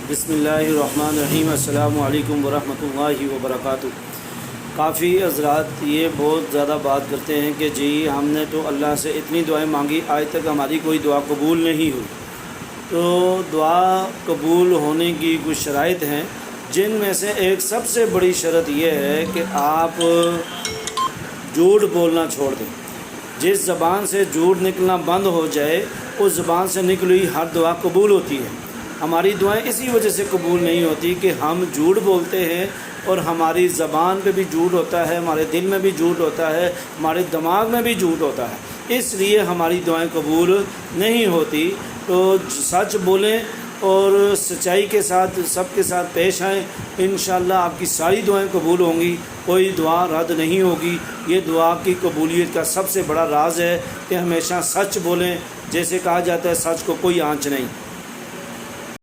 بسم اللہ الرحمن الرحیم۔ السلام علیکم ورحمۃ اللہ وبرکاتہ۔ کافی حضرات یہ بہت زیادہ بات کرتے ہیں کہ جی ہم نے تو اللہ سے اتنی دعائیں مانگی، آج تک ہماری کوئی دعا قبول نہیں ہوئی۔ تو دعا قبول ہونے کی کچھ شرائط ہیں، جن میں سے ایک سب سے بڑی شرط یہ ہے کہ آپ جھوٹ بولنا چھوڑ دیں۔ جس زبان سے جھوٹ نکلنا بند ہو جائے، اس زبان سے نکلی ہر دعا قبول ہوتی ہے۔ ہماری دعائیں اسی وجہ سے قبول نہیں ہوتی کہ ہم جھوٹ بولتے ہیں، اور ہماری زبان پہ بھی جھوٹ ہوتا ہے، ہمارے دل میں بھی جھوٹ ہوتا ہے، ہمارے دماغ میں بھی جھوٹ ہوتا ہے، اس لیے ہماری دعائیں قبول نہیں ہوتی۔ تو سچ بولیں اور سچائی کے ساتھ سب کے ساتھ پیش آئیں، انشاءاللہ آپ کی ساری دعائیں قبول ہوں گی، کوئی دعا رد نہیں ہوگی۔ یہ دعا کی قبولیت کا سب سے بڑا راز ہے کہ ہمیشہ سچ بولیں، جیسے کہا جاتا ہے سچ کو کوئی آنچ نہیں۔